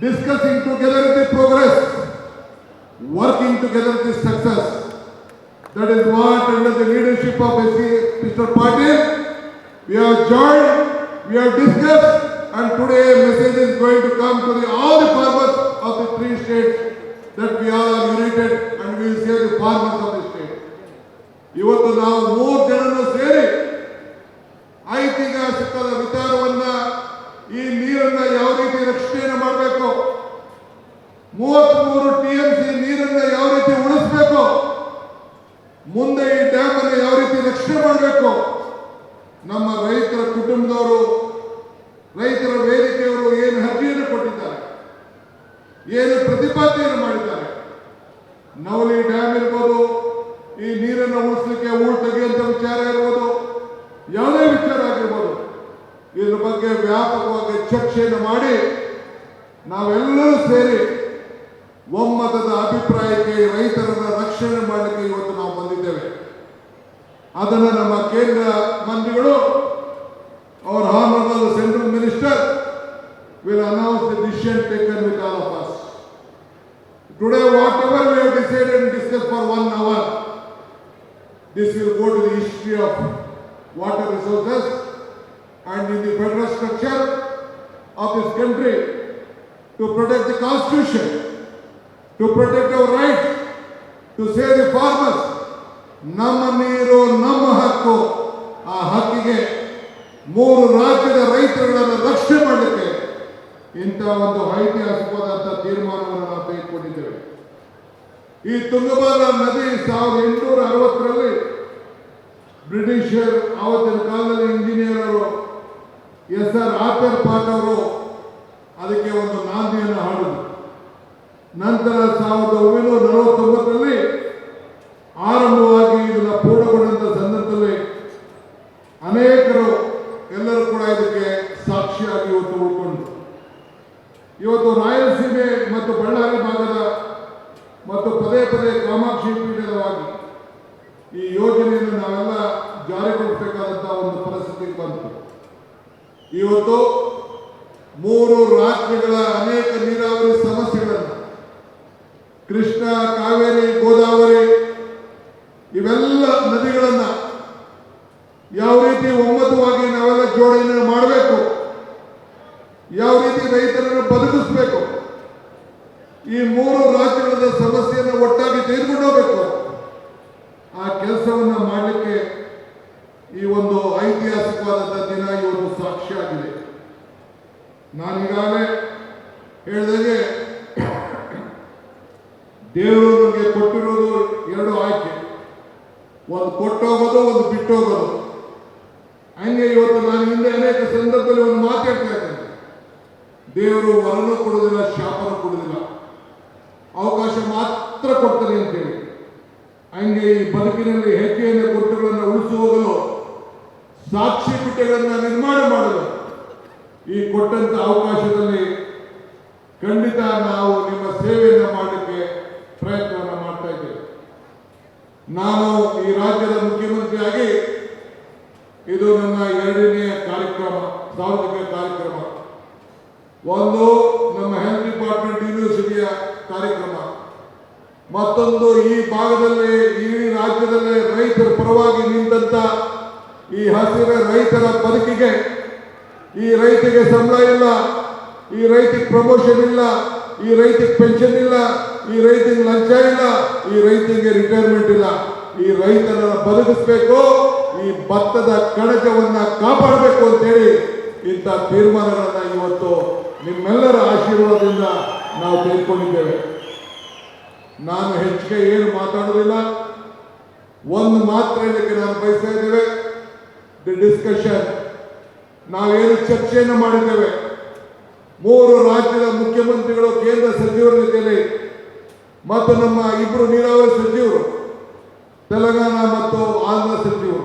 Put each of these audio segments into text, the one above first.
discussing together the progress, working together the success. That is what under the leadership of Mr. Patil, we have joined, we have discussed, and today a message is going to come to all the farmers of the 3 states that we all are united and we will save the farmers of the state. ಇವತ್ತು ನಾವು 3 ಜನರು ಸೇರಿ ಐತಿಹಾಸಿಕದ ವಿಚಾರವನ್ನ ಈ ನೀರನ್ನ ಯಾವ ರೀತಿ ರಕ್ಷಣೆ ಮಾಡಬೇಕು, 33 TMC ನೀರನ್ನ ಯಾವ ರೀತಿ ಉಳಿಸಬೇಕು, ಮುಂದೆ ಈ ಡ್ಯಾಮ್ ಅನ್ನು ಯಾವ ರೀತಿ ರಕ್ಷಣೆ ಮಾಡಬೇಕು, ನಮ್ಮ ರೈತರ ಕುಟುಂಬದವರು, ರೈತರ ವೇದಿಕೆಯವರು ಏನು ಅರ್ಜಿಯನ್ನು ಕೊಟ್ಟಿದ್ದಾರೆ, ಏನು ಪ್ರತಿಪಾದನೆಯನ್ನು ಮಾಡಿದ್ದಾರೆ, ನವಲಿ ಡ್ಯಾಮ್ ಇರ್ಬೋದು, ಈ ನೀರನ್ನು ಉಳಿಸಲಿಕ್ಕೆ ಹೂಳು ತೆಗೆಯುವಂತ ವಿಚಾರ ಇರ್ಬೋದು, ಯಾವುದೇ ವಿಚಾರ ಆಗಿರ್ಬೋದು, ಇದ್ರ ಬಗ್ಗೆ ವ್ಯಾಪಕವಾಗಿ ಚರ್ಚೆಯನ್ನು ಮಾಡಿ ನಾವೆಲ್ಲರೂ ಸೇರಿ ಒಮ್ಮತದ ಅಭಿಪ್ರಾಯಕ್ಕೆ ರೈತರನ್ನ ರಕ್ಷಣೆ ಮಾಡಲಿಕ್ಕೆ ಇವತ್ತು ನಾವು ಬಂದಿದ್ದೇವೆ. ಅದನ್ನು ನಮ್ಮ ಕೇಂದ್ರ ಮಂತ್ರಿಗಳು, our honorable central minister will announce the decision taken with all of us. Today whatever we have decided and discussed for 1 hour, this will go to the history of water resources and in the federal structure of this country to protect the constitution, to protect our rights, to save the farmers. ನಮ್ಮ ನೀರು ನಮ್ಮ ಹಕ್ಕು, ಆ ಹಕ್ಕಿಗೆ 3 ರಾಜ್ಯದ ರೈತರುಗಳನ್ನು ರಕ್ಷಣೆ ಮಾಡಲಿಕ್ಕೆ ಇಂಥ ಒಂದು ಐತಿಹಾಸಿಕವಾದಂಥ ತೀರ್ಮಾನವನ್ನು ನಾವು ತೆಗೆದುಕೊಂಡಿದ್ದೇವೆ. ಈ ತುಂಗಭದ್ರಾ ನದಿ 1860ರಲ್ಲಿ ಬ್ರಿಟಿಷರ್ ಆವತ್ತಿನ ಕಾಲದಲ್ಲಿ ಇಂಜಿನಿಯರ್ ಎಸ್.ಆರ್. ಆಪರ್ ಪಾಟ್ ಅವರು ಅದಕ್ಕೆ ಒಂದು ನಾಂದಿಯನ್ನು ಹಾಡಿದರು. ನಂತರ 1949ರಲ್ಲಿ ಆರಂಭವಾಗಿ ಇದನ್ನು ಪೂರ್ಣಗೊಂಡಂಥ ಸಂದರ್ಭದಲ್ಲಿ ಅನೇಕರು ಎಲ್ಲರೂ ಕೂಡ ಇದಕ್ಕೆ ಸಾಕ್ಷಿಯಾಗಿ ಇವತ್ತು ಉಳ್ಕೊಂಡ್ರು. ಇವತ್ತು ರಾಯಲಸೀಮೆ ಮತ್ತು ಬಳ್ಳಾರಿ ಭಾಗದ ಮತ್ತು ಪದೇ ಪದೇ ಕಾಮಾಕ್ಷಿ ಪೀಠದವಾಗಿ ಈ ಯೋಜನೆಯನ್ನು ನಾವೆಲ್ಲ ಜಾರಿಗೊಳಿಸಬೇಕಾದಂಥ ಒಂದು ಪರಿಸ್ಥಿತಿ ಬಂತು. ಇವತ್ತು 3 ರಾಜ್ಯಗಳ ಅನೇಕ ನೀರಾವರಿ ಸಮಸ್ಯೆಗಳನ್ನು ಕೃಷ್ಣ, ಕಾವೇರಿ, ಗೋದಾವರಿ ಇವೆಲ್ಲ ನದಿಗಳನ್ನು ಯಾವ ರೀತಿ ಒಮ್ಮತವಾಗಿ ನಾವೆಲ್ಲ ಜೋಡಣೆ ಮಾಡಬೇಕು, ಯಾವ ರೀತಿ ರೈತರನ್ನು ಬದುಕಿಸಬೇಕು, ಈ 3 ರಾಜ್ಯಗಳ ಸಮಸ್ಯೆಯನ್ನು ಒಟ್ಟಾಗಿ ತೆಗೆದುಕೊಂಡು ಹೋಗಬೇಕು, ಆ ಕೆಲಸವನ್ನು ಮಾಡಲಿಕ್ಕೆ ಈ ಒಂದು ಐತಿಹಾಸಿಕವಾದಂಥ ದಿನ ಇವತ್ತು ಸಾಕ್ಷಿಯಾಗಿದೆ. ನಾನೀಗಾಗಲೇ ಹೇಳಿದಾಗೆ ದೇವರು ನಮಗೆ ಕೊಟ್ಟಿರೋದು 2 ಆಯ್ಕೆ, ಒಂದು ಕೊಟ್ಟೋಗೋದು, ಒಂದು ಬಿಟ್ಟೋಗೋದು. ಹಂಗೆ ಇವತ್ತು ನಾನು ಹಿಂದೆ ಅನೇಕ ಸಂದರ್ಭದಲ್ಲಿ ಒಂದು ಮಾತಾಡ್ತಾ ಇದ್ದೇನೆ, ದೇವರು ವರನು ಕೊಡುವುದಿಲ್ಲ, ಶಾಪನ ಕೊಡುವುದಿಲ್ಲ, ಅವಕಾಶ ಮಾತ್ರ ಕೊಡ್ತಾರೆ ಅಂತೇಳಿ. ಹಂಗೆ ಈ ಬದುಕಿನಲ್ಲಿ ಹೆಜ್ಜೆಯನ್ನು ಗುರುತುಗಳನ್ನು ಉಳಿಸುವುದನ್ನು, ಸಾಕ್ಷಿ ಪೀಠಗಳನ್ನು ನಿರ್ಮಾಣ ಮಾಡಲು ಈ ಕೊಟ್ಟಂತ ಅವಕಾಶದಲ್ಲಿ ಖಂಡಿತ ನಾವು ನಿಮ್ಮ ಸೇವೆಯನ್ನು ಮಾಡಲಿಕ್ಕೆ ಪ್ರಯತ್ನವನ್ನು ಮಾಡ್ತಾ ಇದ್ದೇವೆ. ನಾನು ಈ ರಾಜ್ಯದ ಮುಖ್ಯಮಂತ್ರಿಯಾಗಿ ಇದು ನನ್ನ 2ನೇ ಕಾರ್ಯಕ್ರಮ, ಸಾರ್ವಜನಿಕ ಕಾರ್ಯಕ್ರಮ. ಒಂದು ನಮ್ಮ ಹೆಲ್ತ್ ಡಿಪಾರ್ಟ್ಮೆಂಟ್ ಯೂನಿವರ್ಸಿಟಿಯ ಕಾರ್ಯಕ್ರಮ, ಮತ್ತೊಂದು ಈ ಭಾಗದಲ್ಲಿ, ಈ ರಾಜ್ಯದಲ್ಲೇ ರೈತರ ಪರವಾಗಿ ನಿಂತ ಈ ಹಸಿರ ರೈತರ ಬದುಕಿಗೆ, ಈ ರೈತಿಗೆ ಸಂಬಳ ಇಲ್ಲ, ಈ ರೈತಿಗೆ ಪ್ರಮೋಷನ್ ಇಲ್ಲ, ಈ ರೈತಿಗೆ ಪೆನ್ಷನ್ ಇಲ್ಲ, ಈ ರೈತಿಗೆ ಲಂಚ ಇಲ್ಲ, ಈ ರೈತಿಗೆ ರಿಟೈರ್ಮೆಂಟ್ ಇಲ್ಲ. ಈ ರೈತರನ್ನು ಬದುಕಿಸಬೇಕು, ಈ ಭತ್ತದ ಕಣಜವನ್ನ ಕಾಪಾಡಬೇಕು ಅಂತೇಳಿ ಇಂಥ ತೀರ್ಮಾನಗಳನ್ನ ಇವತ್ತು ನಿಮ್ಮೆಲ್ಲರ ಆಶೀರ್ವಾದದಿಂದ ನಾವು ತೆಗೆದುಕೊಂಡಿದ್ದೇವೆ. ನಾನು ಹೆಚ್ಚಿಗೆ ಏನು ಮಾತಾಡೋದಿಲ್ಲ, ಒಂದು ಮಾತ್ರ ಹೇಳಲಿಕ್ಕೆ ನಾನು ಬಯಸ್ತಾ ಇದ್ದೇವೆ. ದಿ ಡಿಸ್ಕಷನ್, ನಾವೇನು ಚರ್ಚೆಯನ್ನು ಮಾಡಿದ್ದೇವೆ, 3 ರಾಜ್ಯದ ಮುಖ್ಯಮಂತ್ರಿಗಳು, ಕೇಂದ್ರ ಸಚಿವರ ಜೊತೆಯಲ್ಲಿ ಮತ್ತು ನಮ್ಮ 2 ನೀರಾವರಿ ಸಚಿವರು, ತೆಲಂಗಾಣ ಮತ್ತು ಆಂಧ್ರ ಸಚಿವರು,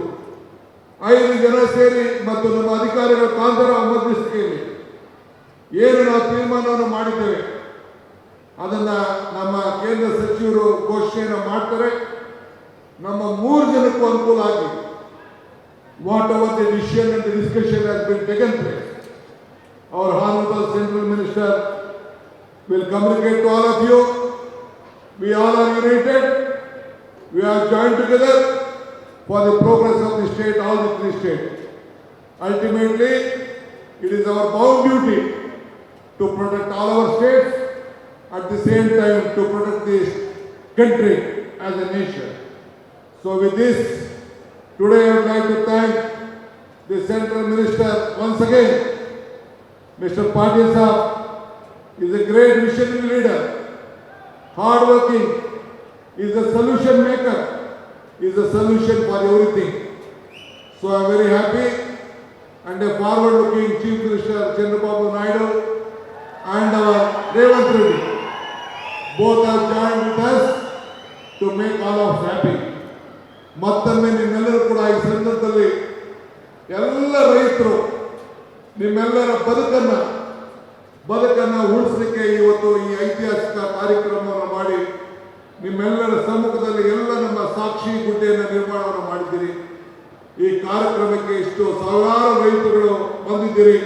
5 ಜನ ಸೇರಿ ಮತ್ತು ನಮ್ಮ ಅಧಿಕಾರಿಗಳ ಕಾಂತರ ಮಧ್ಯಸ್ಥಿಕೆಯಲ್ಲಿ ಏನು ನಾವು ತೀರ್ಮಾನವನ್ನು ಮಾಡಿದ್ದೇವೆ ಅದನ್ನ ನಮ್ಮ ಕೇಂದ್ರ ಸಚಿವರು ಘೋಷಣೆಯನ್ನು ಮಾಡ್ತಾರೆ. ನಮ್ಮ 3 ಜನಕ್ಕೂ ಅನುಕೂಲ ಆಗಿ whatever the decision and the discussion has been taken place, our honorable central minister will communicate to all of you. We all are united. We are joined together for the progress of the state, all the three states. Ultimately, it is our bound duty to protect all our states, at the same time to protect this country as a nation. So with this, today I would like to thank the Central Minister once again. Mr. Patil Saab is a great visionary leader, hard-working, is a solution maker, is a solution for everything. So I am very happy and a forward-looking Chief Minister Chandrababu Naidu and our Revanth Reddy both have joined with us to make all of us happy. ಮತ್ತೊಮ್ಮೆ ನಿಮ್ಮೆಲ್ಲರೂ ಕೂಡ ಈ ಸಂದರ್ಭದಲ್ಲಿ ಎಲ್ಲ ರೈತರು ನಿಮ್ಮೆಲ್ಲರ ಬದುಕನ್ನು ಉಳಿಸಲಿಕ್ಕೆ ಇವತ್ತು ಈ ಐತಿಹಾಸಿಕ ಕಾರ್ಯಕ್ರಮವನ್ನು ಮಾಡಿ ನಿಮ್ಮೆಲ್ಲರ ಸಮ್ಮುಖದಲ್ಲಿ ಎಲ್ಲ ನಮ್ಮ ಸಾಕ್ಷಿ ಗುಡ್ಡೆಯನ್ನು ನಿರ್ಮಾಣವನ್ನು ಮಾಡಿದ್ದೀರಿ. ಈ ಕಾರ್ಯಕ್ರಮಕ್ಕೆ ಇಷ್ಟು ಸಾವಿರಾರು ರೈತರುಗಳು ಬಂದಿದ್ದೀರಿ.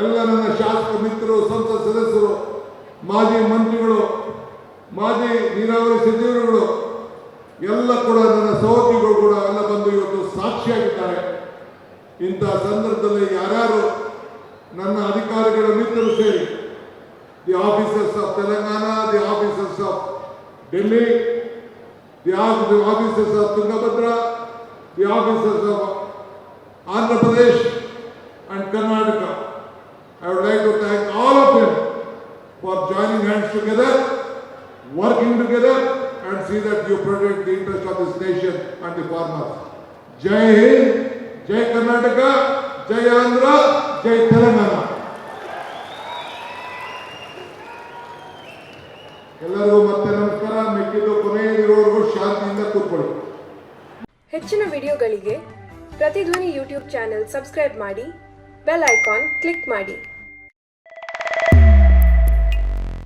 ಎಲ್ಲ ನನ್ನ ಶಾಸಕ ಮಿತ್ರರು, ಸಂಸತ್ ಸದಸ್ಯರು, ಮಾಜಿ ಮಂತ್ರಿಗಳು, ಮಾಜಿ ನೀರಾವರಿ ಸಚಿವರುಗಳು ಎಲ್ಲ ಕೂಡ ನನ್ನ ಸಹೋದ್ಯೋಗಿಗಳು ಕೂಡ ಎಲ್ಲ ಬಂದು ಇವತ್ತು ಸಾಕ್ಷಿಯಾಗಿದ್ದಾರೆ. ಇಂಥ ಸಂದರ್ಭದಲ್ಲಿ ಯಾರ್ಯಾರು ನನ್ನ ಅಧಿಕಾರಿಗಳ ಮಿತ್ರರು ಸೇರಿ the officers of Telangana, the officers of Delhi, the officers of Tungabhadra, the officers of Andhra Pradesh and Karnataka, I would like to thank all of them for joining hands together, working together and see that you protect the interest of this nation and the farmers. Jai Hind, Jai Karnataka, Jai Andhra, Jai Telangana. ಎಲ್ಲರಿಗೂ ಮತ್ತೆ ನಮಸ್ಕಾರ. ಮಿಕ್ಕಿದ್ದು ಕೊನೆಯಲ್ಲಿರೋವರೆಗೂ ಶಾಂತಿಯಿಂದ ಕೂತ್ಕೊಳ್ಳಿ. ಹೆಚ್ಚಿನ ವಿಡಿಯೋಗಳಿಗೆ ಪ್ರತಿಧ್ವನಿ YouTube channel subscribe ಮಾಡಿ, bell icon click ಮಾಡಿ.